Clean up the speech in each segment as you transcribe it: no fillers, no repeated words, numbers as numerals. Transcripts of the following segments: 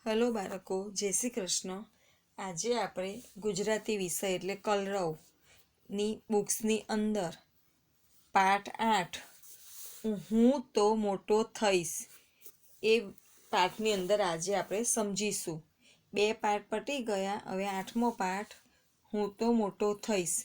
Hello બાળકો, જય શ્રી કૃષ્ણ. આજે આપણે ગુજરાતી વિષય એટલે કલરવની બુક્સની અંદર પાઠ 8 હું તો મોટો થઈશ એ પાઠની અંદર આજે આપણે સમજીશું. 2 પાઠ પતી ગયા, હવે 8મો પાઠ હું તો મોટો થઈશ.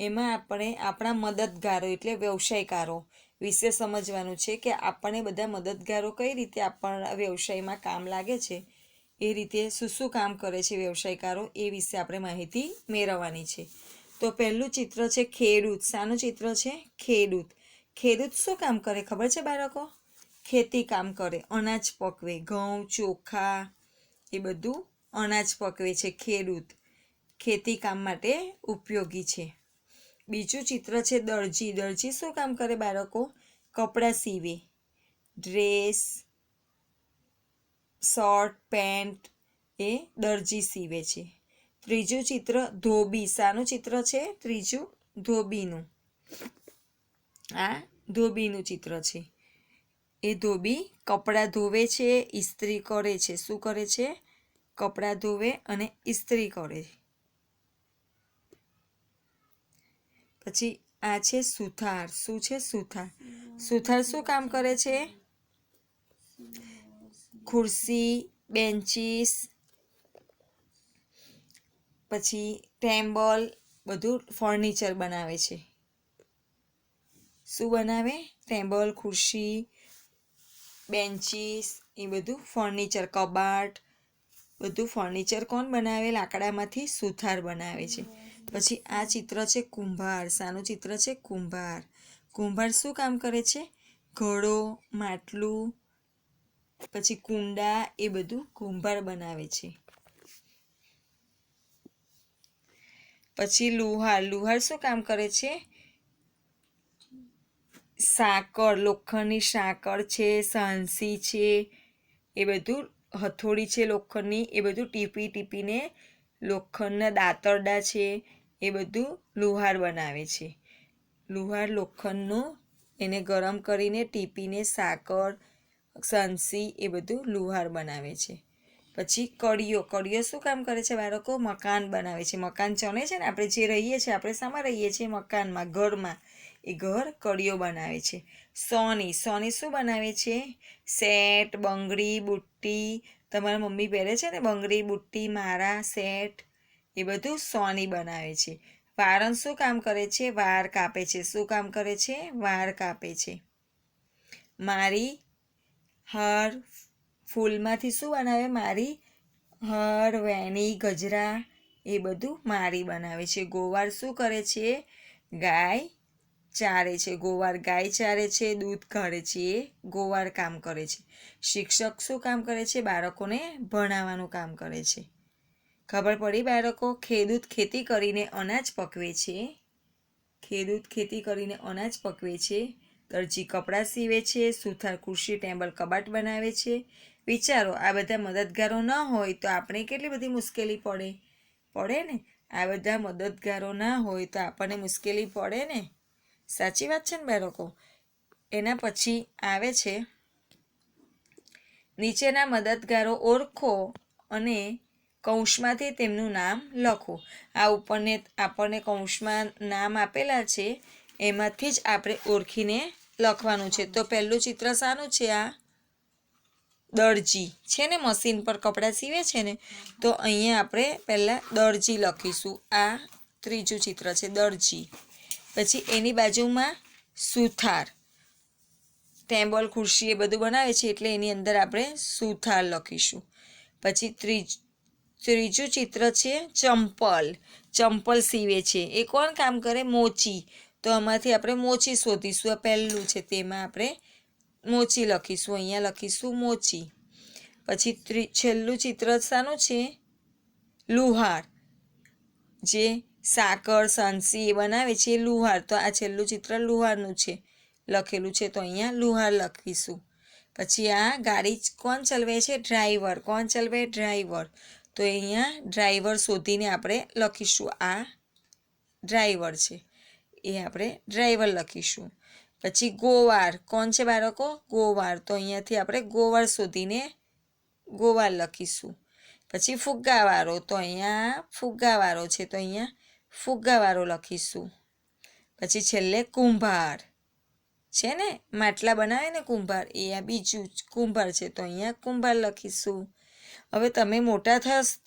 એમાં આપણે આપણા મદદગારો એટલે વ્યવસાયકારો વિશે સમજવાનું છે કે આપણને બધા મદદગારો કઈ રીતે આપણા વ્યવસાયમાં કામ લાગે છે, એ રીતે શું કામ કરે છે વ્યવસાયકારો, એ વિશે આપણે માહિતી મેળવવાની છે. તો પહેલું ચિત્ર છે ખેડૂત. શાનું ચિત્ર છે? ખેડૂત. ખેડૂત શું કામ કરે ખબર છે બાળકો? ખેતી કામ કરે, અનાજ પકવે, ઘઉં, ચોખા એ બધું અનાજ પકવે છે. ખેડૂત ખેતી કામ માટે ઉપયોગી છે. બીજું ચિત્ર છે દરજી. દરજી શું કામ કરે બાળકો? કપડાં સીવે, ડ્રેસ, શર્ટ, પેન્ટ એ દરજી સીવે છે. ત્રીજું ચિત્ર ધોબી. શાનું ચિત્ર છે? ત્રીજું ધોબીનું. આ ધોબીનું ચિત્ર છે. એ ધોબી કપડાં ધોવે છે, ઇસ્ત્રી કરે છે. શું કરે છે? કપડાં ધોવે અને ઇસ્ત્રી કરે. પછી આ છે સુથાર. શું છે? સુથાર. સુથાર શું કામ કરે છે? ખુરશી, બેન્ચીસ, પછી ટેબલ બધું ફર્નિચર બનાવે છે. શું બનાવે? ટેબલ, ખુરશી, બેન્ચીસ એ બધું ફર્નિચર, કબાટ બધું ફર્નિચર કોણ બનાવે? લાકડામાંથી સુથાર બનાવે છે. પછી આ ચિત્ર છે કુંભાર. શાનું ચિત્ર છે? કુંભાર. કુંભાર શું કામ કરે છે? ઘડો, માટલું, પછી કુંડા એ બધું કુંભાર બનાવે છે. પછી લુહાર. લુહાર શું કામ કરે છે? સાંકળ, લોખંડની સાંકળ છે, સાણસી છે, એ બધું હથોડી છે લોખંડની, એ બધું ટીપી ટીપીને લોખંડના દાંતરડા છે એ બધું લુહાર બનાવે છે. લુહાર લોખંડનું એને ગરમ કરીને ટીપીને સાંકળ, સાણસી એ બધું લુહાર બનાવે છે. પછી કડિયો. કડિયો શું કામ કરે છે બાળકો? મકાન બનાવે છે. મકાન ચણે છે ને, આપણે જે રહીએ છીએ, આપણે શામાં રહીએ છીએ? મકાનમાં, ઘરમાં. એ ઘર કડિયો બનાવે છે. સોની. સોની શું બનાવે છે? સેટ, બંગડી, બુટ્ટી. તમારા મમ્મી પહેરે છે ને બંગડી, બુટ્ટી, માળા, સેટ એ બધું સોની બનાવે છે. વારણ શું કામ કરે છે? વાળ કાપે છે. શું કામ કરે છે? વાળ કાપે છે. મારી. હાર, ફૂલમાંથી શું બનાવે? મારી. હાર, વેણી, ગજરા એ બધું મારી બનાવે છે. ગોવાર શું કરે છે? ગાય ચારે છે. ગોવાર ગાય ચારે છે, દૂધ કાઢે છે, એ ગોવાર કામ કરે છે. શિક્ષક શું કામ કરે છે? બાળકોને ભણાવવાનું કામ કરે છે. ખબર પડી બાળકો? ખેડૂત ખેતી કરીને અનાજ પકવે છે. ખેડૂત ખેતી કરીને અનાજ પકવે છે. દરજી કપડાં સીવે છે. સુથાર ખુરશી, ટેબલ, કબાટ બનાવે છે. વિચારો, આ બધા મદદગારો ન હોય તો આપણે કેટલી બધી મુશ્કેલી પડે ને. આ બધા મદદગારો ના હોય તો આપણને મુશ્કેલી પડે ને. સાચી વાત છે ને બાળકો? એના પછી આવે છે નીચેના મદદગારો ઓળખો અને કૌંસમાંથી તેમનું નામ લખો. આ ઉપરને આપણને કૌંસમાં નામ આપેલા છે, એમાંથી જ આપણે ઓળખીને લખવાનું છે. તો પહેલું ચિત્ર શાનું છે? આ દરજી છે ને, મશીન પર કપડાં સીવે છે ને, તો અહીંયા આપણે પહેલાં દરજી લખીશું. આ ત્રીજું ચિત્ર છે દરજી. પછી એની બાજુમાં સુથાર, ટેબલ, ખુરશી એ બધું બનાવે છે એટલે એની અંદર આપણે સુથાર લખીશું. પછી ત્રીજું ચિત્ર છે ચંપલ. ચંપલ સીવે છે. એ કોણ કામ કરે? મોચી. તો આમાંથી આપણે મોચી શોધીશું. આ પહેલું છે, તેમાં આપણે મોચી લખીશું. અહીંયા લખીશું મોચી. પછી છેલ્લું ચિત્ર શાનું છે? લુહાર. જે સાંકળ, સાણસી એ બનાવે છે એ લુહાર. તો આ છેલ્લું ચિત્ર લુહારનું છે, લખેલું છે, તો અહીંયા લુહાર લખીશું. પછી આ ગાડી કોણ ચલાવે છે? ડ્રાઈવર. કોણ ચલાવે? ડ્રાઈવર. તો અહીંયા ડ્રાઈવર શોધીને આપણે લખીશું. આ ડ્રાઈવર છે, એ આપણે ડ્રાઈવર લખીશું. પછી ગોવાર. કોણ છે બાળકો? ગોવાર. તો અહીંયાથી આપણે ગોવાર શોધીને ગોવાર લખીશું. પછી ફુગ્ગાવાળો, તો અહીંયા ફુગ્ગાવાળો છે તો અહીંયા ફુગ્ગાવાળો લખીશું. પછી છેલ્લે કુંભાર છે ને, માટલા બનાવે ને કુંભાર, એ આ બીજું કુંભાર છે તો અહીંયા કુંભાર લખીશું. હવે તમે મોટા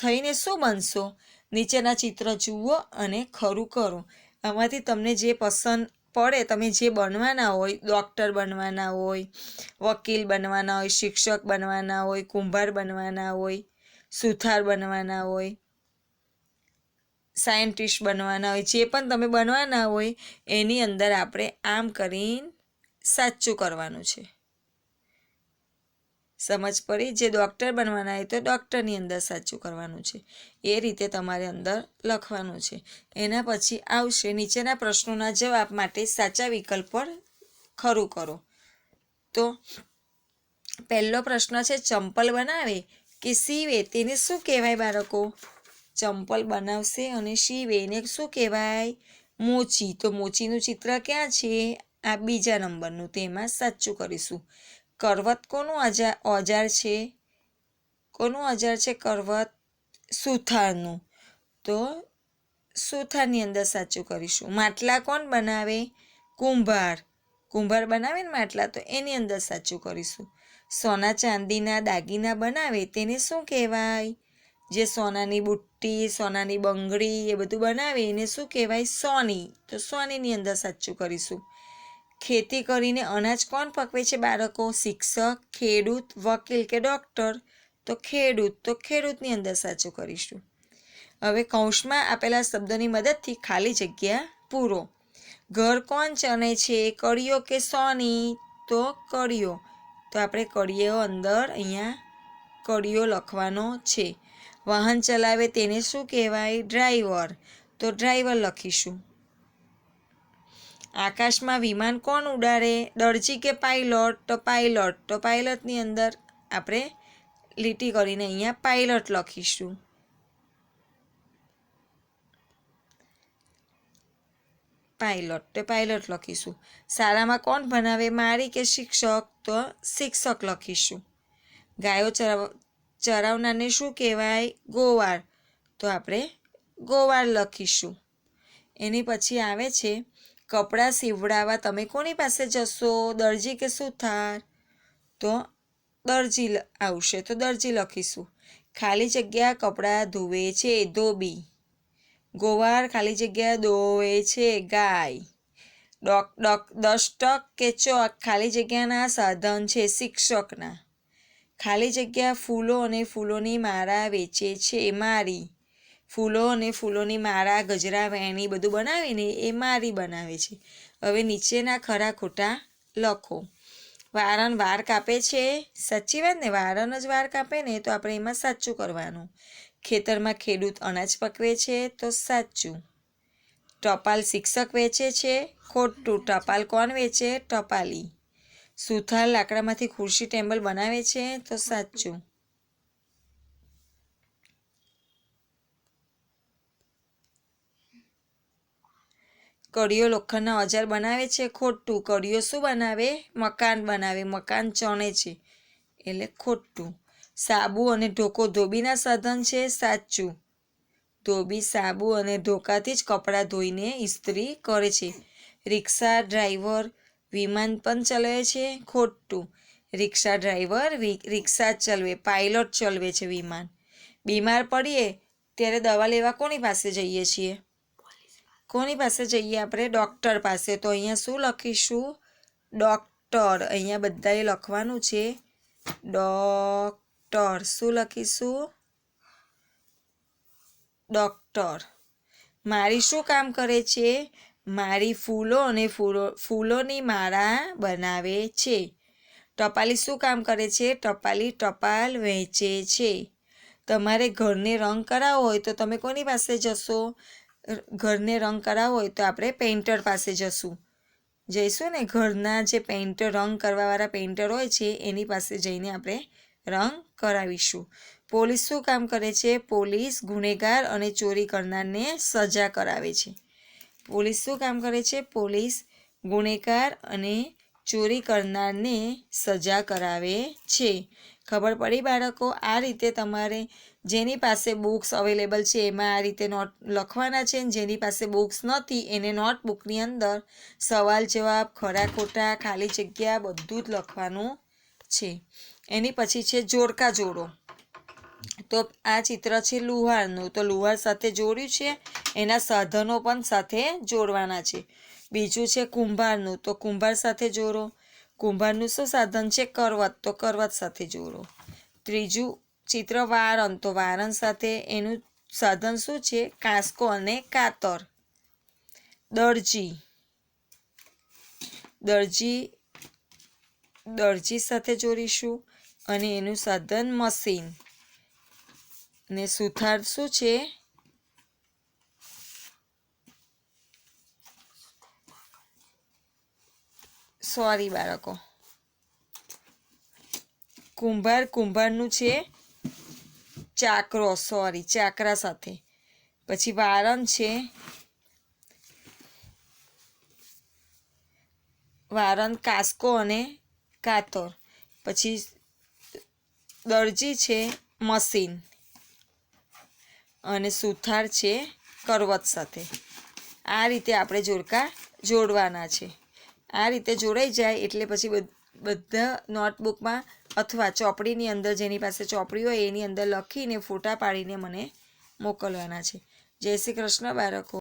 થઈને શું બનશો? નીચેના ચિત્ર જુઓ અને ખરું કરો. આમાંથી તમને જે પસંદ પડે, તમે જે બનવાના હોય, ડૉક્ટર બનવાના હોય, વકીલ બનવાના હોય, શિક્ષક બનવાના હોય, કુંભાર બનવાના હોય, સુથાર બનવાના હોય, સાયન્ટિસ્ટ બનવાના હોય, જે પણ તમે બનવાના હોય એની અંદર આપણે આમ કરીને સાચું કરવાનું છે. સમજ પડી? જે ડૉક્ટર બનવાના હોય તો ડૉક્ટરની અંદર સાચું કરવાનું છે. એ રીતે તમારે અંદર લખવાનું છે. એના પછી આવશે નીચેના પ્રશ્નોના જવાબ માટે સાચા વિકલ્પ પર ખરું કરો. તો પહેલો પ્રશ્ન છે, ચંપલ બનાવે કે સીવે તેને શું કહેવાય બાળકો? ચંપલ બનાવશે અને સીવે એને શું કહેવાય? મોચી. તો મોચીનું ચિત્ર ક્યાં છે? આ બીજા નંબરનું, તેમાં સાચું કરીશું. કરવત કોનું ઓજાર છે? કોનું ઓજાર છે કરવત? સુથારનું. તો સુથારની અંદર સાચું કરીશું. માટલા કોણ બનાવે? કુંભાર. કુંભાર બનાવે ને માટલા, તો એની અંદર સાચું કરીશું. સોના ચાંદીના દાગીના બનાવે તેને શું કહેવાય? જે સોનાની બુટ્ટી, સોનાની બંગડી એ બધું બનાવે એને શું કહેવાય? સોની. તો સોનીની અંદર સાચું કરીશું. ખેતી કરીને અનાજ કોણ પકવે છે બાળકો? શિક્ષક, ખેડૂત, વકીલ કે ડૉક્ટર? તો ખેડૂત. તો ખેડૂતની અંદર સાચું કરીશું. હવે કૌંસમાં આપેલા શબ્દોની મદદથી ખાલી જગ્યા પૂરો. ઘર કોણ ચણે છે? કડિયો કે સોની? તો કડિયો. તો આપણે કડિયો અંદર અહીંયા કડિયો લખવાનો છે. વાહન ચલાવે તેને શું કહેવાય? ડ્રાઈવર. તો ડ્રાઈવર લખીશું. આકાશમાં વિમાન કોણ ઉડાડે? દરજી કે પાયલોટ? તો પાયલોટ. તો પાયલોટની અંદર આપણે લીટી કરીને અહીંયા પાયલોટ લખીશું. પાયલોટ. તો પાયલોટ લખીશું. શાળામાં કોણ ભણાવે? મારી કે શિક્ષક? તો શિક્ષક લખીશું. ગાયો ચરાવનારને શું કહેવાય? ગોવાળ. તો આપણે ગોવાળ લખીશું. એની પછી આવે છે, કપડાં સીવડાવવા તમે કોની પાસે જશો? દરજી કે સુથાર? તો દરજી આવશે તો દરજી લખીશું. ખાલી જગ્યા કપડાં ધોવે છે? ધોબી. ગોવાળ ખાલી જગ્યા દોવે છે? ગાય. દસ્તક કે ચોક ખાલી જગ્યાના સાધન છે શિક્ષકના. ખાલી જગ્યા ફૂલો અને ફૂલોની માળા વેચે છે? મારી. ફૂલો અને ફૂલોની માળા, ગજરા, વેણી બધું બનાવીને એ મારી બનાવે છે. હવે નીચેના ખરા ખોટા લખો. વારણ વાળ કાપે છે? સાચી વાત ને, વારણ જ વાળ કાપે ને, તો આપણે એમાં સાચું કરવાનું. ખેતરમાં ખેડૂત અનાજ પકવે છે? તો સાચું. ટપાલ શિક્ષક વેચે છે? ખોટું. ટપાલ કોણ વેચે? ટપાલી. સુથાર લાકડામાંથી ખુરશી ટેબલ બનાવે છે? તો સાચું. કડિયો લોખંડના ઓજાર બનાવે છે? ખોટું. કડિયો શું બનાવે? મકાન બનાવે. મકાન ચણે છે એટલે ખોટું. સાબુ અને ધોકો ધોબીના સાધન છે? સાચું. ધોબી સાબુ અને ધોકાથી જ કપડાં ધોઈને ઇસ્ત્રી કરે છે. રિક્ષા ડ્રાઈવર વિમાન પણ ચલાવે છે? ખોટું. રિક્ષા ડ્રાઈવર રિક્ષા જ ચલાવે. પાયલોટ ચલાવે છે વિમાન. બીમાર પડીએ ત્યારે દવા લેવા કોની પાસે જઈએ છીએ? કોની પાસે જઈએ આપણે? ડૉક્ટર પાસે. તો અહીંયા શું લખીશું? ડૉક્ટર. અહીંયા બધાએ લખવાનું છે ડૉક્ટર. શું લખીશું? ડૉક્ટર. મારી શું કામ કરે છે? મારી ફૂલો અને ફૂલોની માળા બનાવે છે. ટપાલી શું કામ કરે છે? ટપાલી ટપાલ વહેંચે છે. તમારે ઘરને રંગ કરાવવો હોય તો તમે કોની પાસે જશો? ઘરને રંગ કરાવવો હોય તો આપણે પેઇન્ટર પાસે જઈશું ને. ઘરના જે પેઇન્ટર, રંગ કરવાવાળા પેઇન્ટર હોય છે એની પાસે જઈને આપણે રંગ કરાવીશું. પોલીસ શું કામ કરે છે? પોલીસ ગુનેગાર અને ચોરી કરનારને સજા કરાવે છે. પોલીસ શું કામ કરે છે? પોલીસ ગુનેગાર અને ચોરી કરનારને સજા કરાવે છે. ખબર પડી બાળકો? આ રીતે તમારે જેની પાસે બુક્સ અવેલેબલ છે એમાં આ રીતે નોટ લખવાના છે, જેની પાસે બુક્સ નથી એને નોટબુકની અંદર સવાલ જવાબ, ખરા ખોટા, ખાલી જગ્યા બધું જ લખવાનું છે. એની પછી છે જોડકા જોડો. તો આ ચિત્ર છે લુહારનું, તો લુહાર સાથે જોડ્યું છે, એના સાધનો પણ સાથે જોડવાના છે. બીજું છે કુંભારનું, તો કુંભાર સાથે જોડો. કુંભારનું શું સાધન છે? કરવત, તો કરવત સાથે જોડો. ત્રીજું ચિત્ર વારણ, તો વારણ સાથે એનું સાધન શું છે? કાંસકો અને કાતર. દરજી, દરજી સાથે જોડીશું અને એનું સાધન મશીન. ને સુથાર શું છે? સોરી બાળકો, કુંભારનું છે ચાકરો, સોરી ચાકરા સાથે. પછી વારણ છે કાસ્કો અને કાતર. પછી દરજી છે મશીન અને સુથાર છે કરવત સાથે. આ રીતે આપણે જોડકા જોડવાના છે. આ રીતે જોડાઈ જાય એટલે પછી બધા નોટબુકમાં અથવા ચોપડીની અંદર, જેની પાસે ચોપડી હોય એની અંદર લખીને ફોટા પાડીને મને મોકલવાના છે. જય શ્રી કૃષ્ણ બાળકો.